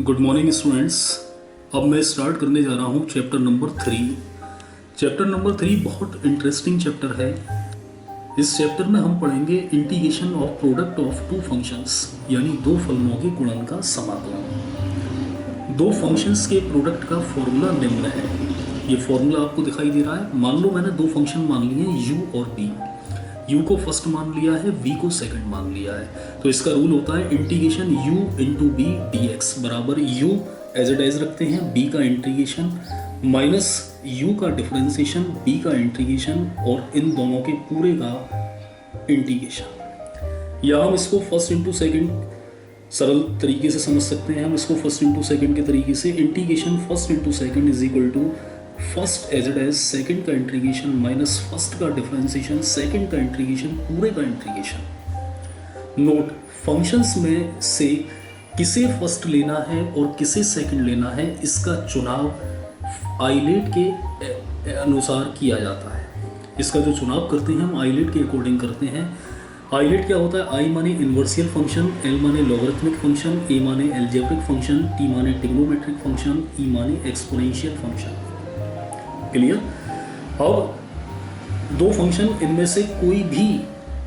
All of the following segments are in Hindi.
Good morning students. अब मैं स्टार्ट करने जा रहा हूँ चैप्टर नंबर 3। चैप्टर नंबर 3 बहुत इंटरेस्टिंग चैप्टर है। इस चैप्टर में हम पढ़ेंगे integration of product of two functions, यानी दो फलनों के गुणन का समाकलन। दो फंक्शंस के प्रोडक्ट का फॉर्मूला निम्न है। ये फॉर्मूला आपको दिखाई दे रहा है। मान लो मैंने दो फंक्शन मान लिए हैं u और b। u को फर्स्ट मान लिया है, v को सेकंड मान लिया है। तो इसका रूल होता है integration u into b d x बराबर u एज इट एज रखते हैं, b का इंटीग्रेशन माइनस u का डिफरेंशिएशन, b का इंटीग्रेशन और इन दोनों के पूरे का इंटीग्रेशन। या हम इसको फर्स्ट इंटू सेकेंड सरल तरीके से समझ सकते हैं। हम इसको फर्स्ट इंटू सेकेंड के तरीके से integration first into second is equal to first as it is second का इंटीग्रेशन माइनस फर्स्ट का डिफरेंशिएशन, सेकेंड का इंटीग्रेशन, पूरे का इंटीग्रेशन। नोट, फंक्शंस में से किसे फर्स्ट लेना है और किसे सेकेंड लेना है, इसका चुनाव आइलेट के अनुसार किया जाता है। इसका जो चुनाव करते हैं हम आइलेट के अकॉर्डिंग करते हैं। आइलेट क्या होता है? आई माने इन्वर्सियल फंक्शन, एल माने लॉगरिथमिक फंक्शन, ए माने एल्जेब्रिक फंक्शन, टी माने ट्रिग्नोमेट्रिक फंक्शन, ई माने एक्सपोनेंशियल फंक्शन। क्लियर? अब दो फंक्शन इनमें से कोई भी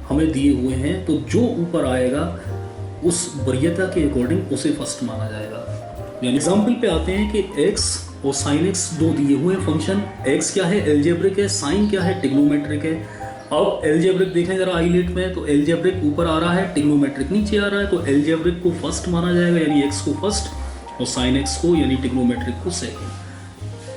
हमें दिए हुए हैं तो जो ऊपर आएगा उस वरीयता के अकॉर्डिंग उसे फर्स्ट माना जाएगा। यानी एग्जाम्पल पे आते हैं कि x और sin x दो दिए हुए फंक्शन। x क्या है? एल्जेब्रिक है। sin क्या है? ट्रिग्नोमेट्रिक है। अब एल्जेब्रिक देखें जरा आइलेट में, तो एल्जेब्रिक ऊपर आ रहा है, ट्रिग्नोमेट्रिक नीचे आ रहा है। तो एल्जेब्रिक को फर्स्ट माना जाएगा यानी x को फर्स्ट और sin x को यानी ट्रिग्नोमेट्रिक को सेकेंड।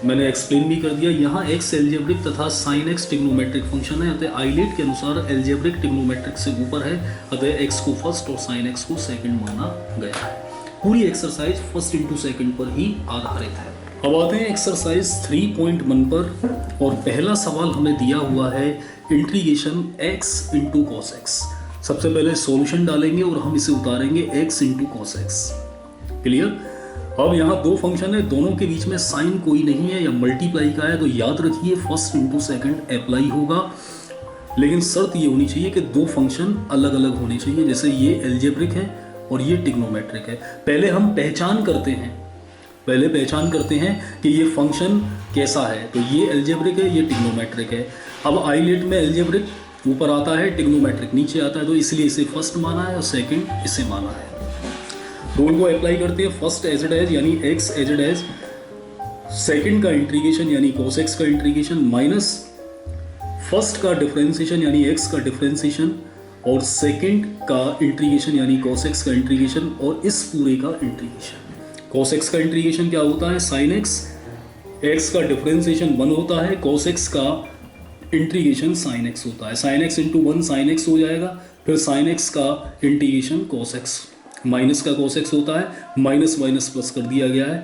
मैंने एक्सप्लेन भी कर दिया। यहाँ x एल्जेब्रिक तथा sin x ट्रिग्नोमेट्रिक फंक्शन है, अतः आइलेट के अनुसार एल्जेब्रिक ट्रिग्नोमेट्रिक से ऊपर है, अतः x को फर्स्ट और sin x को सेकंड माना गया है। पूरी एक्सरसाइज फर्स्ट इंटू सेकंड पर ही आधारित है। अब आते हैं एक्सरसाइज 3.1 पर और पहला सवाल हमें दिया हुआ है integration x into cos x. सबसे पहले सॉल्यूशन डालेंगे और हम इसे उतारेंगे x into cos x. Clear? अब यहाँ दो फंक्शन है, दोनों के बीच में साइन कोई नहीं है या मल्टीप्लाई का है, तो याद रखिए फर्स्ट इंटू सेकेंड अप्लाई होगा। लेकिन शर्त ये होनी चाहिए कि दो फंक्शन अलग अलग होने चाहिए। जैसे ये एल्जेब्रिक है और ये ट्रिग्नोमेट्रिक है। पहले हम पहचान करते हैं कि ये फंक्शन कैसा है। तो ये एल्जेब्रिक है, ये ट्रिग्नोमेट्रिक है। अब आइलेट में एल्जेब्रिक ऊपर आता है, ट्रिग्नोमेट्रिक नीचे आता है, तो इसलिए इसे फर्स्ट माना है और सेकेंड इसे माना है। रूल को अप्लाई करते हैं। फर्स्ट एज इट एज यानी x as it is, second का इंटीग्रेशन यानी cos x का इंटीग्रेशन माइनस फर्स्ट का डिफरेंशिएशन यानी x का डिफरेंशिएशन और सेकेंड का इंटीग्रेशन यानी cos x का इंटीग्रेशन और इस पूरे का इंटीग्रेशन। cos x का इंटीग्रेशन क्या होता है? sin x, x का डिफरेंशिएशन 1 होता है, cos x का इंटीग्रेशन sin x होता है। sin x into 1 sin x हो जाएगा, फिर sin x का इंटीग्रेशन cos x माइनस का cos x होता है, माइनस माइनस प्लस कर दिया गया है,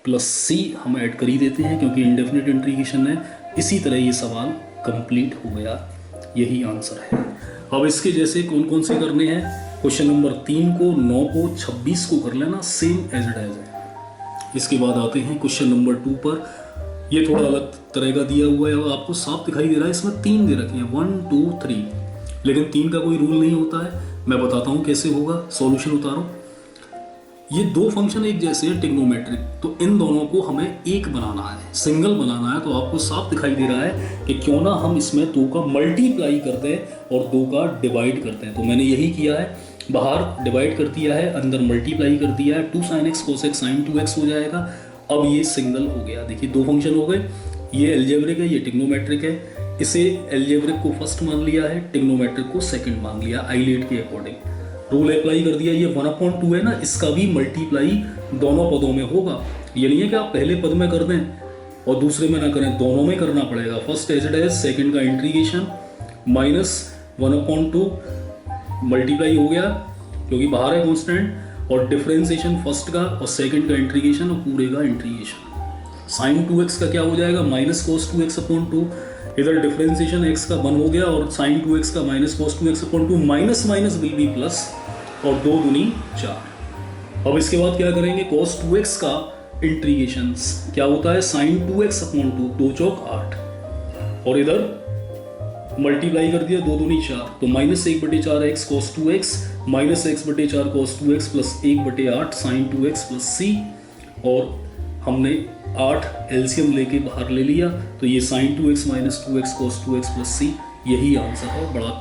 प्लस c हम ऐड कर ही देते हैं क्योंकि इंडेफिनिट इंटीग्रेशन है। इसी तरह ये सवाल कंप्लीट हो गया, यही आंसर है। अब इसके जैसे कौन कौन से करने हैं? क्वेश्चन नंबर 3 को, 9 को, 26 को कर लेना, सेम एज इट एज है। इसके बाद आते हैं क्वेश्चन नंबर 2 पर। ये थोड़ा अलग तरह का दिया हुआ है और आपको साफ दिखाई दे रहा है। इसमें 3 दे रखे हैं, 1 2 3, लेकिन 3 का कोई रूल नहीं होता है। मैं बताता हूँ कैसे होगा। सॉल्यूशन उतारो। ये दो फंक्शन एक जैसे हैं ट्रिग्नोमेट्रिक, तो इन दोनों को हमें एक बनाना है, सिंगल बनाना है। तो आपको साफ दिखाई दे रहा है कि क्यों ना हम इसमें 2 का मल्टीप्लाई करते हैं और 2 का डिवाइड करते हैं। तो मैंने यही किया है, बाहर डिवाइड कर दिया है, अंदर मल्टीप्लाई कर दिया है। 2 sin x cos x sin 2x हो जाएगा। अब ये सिंगल हो गया। देखिए दो फंक्शन हो गए, ये एल्जेब्रिक है, ये ट्रिग्नोमेट्रिक है। इसे एल्जेब्रिक को फर्स्ट मान लिया है, ट्रिग्नोमेट्रिक को सेकंड मान लिया आइलेट के अकॉर्डिंग। रूल अप्लाई कर दिया। ये 1/2 है ना, इसका भी मल्टीप्लाई दोनों पदों में होगा। ये नहीं है कि आप पहले पद में कर दें और दूसरे में ना करें, दोनों में करना पड़ेगा। First as it is, second का इंटीग्रेशन माइनस 1/2 मल्टीप्लाई हो गया क्योंकि बाहर है कॉन्स्टेंट, और डिफरेंशिएशन फर्स्ट का और सेकेंड का इंटीग्रेशन और पूरे का इंटीग्रेशन। sin 2x का क्या हो जाएगा? Minus cos 2x/2। इधर डिफरेंशिएशन x का 1 हो गया और sin 2x का minus cos 2x/2, minus minus will be plus और 2 दूनी 4। अब इसके बाद क्या करेंगे? cos 2x का इंटीग्रेशन क्या होता है? sin 2x/2, 2 चौक 8, और इधर मल्टीप्लाई कर दिया, 2 दूनी 4, तो -1/4 x cos 2x minus x/4 cos 2x plus 1/8 sin 2x plus c, और हमने 8 एलसीएम लेके बाहर ले लिया, तो ये sin 2x minus 2x cos 2x plus c, यही आंसर है। बड़ा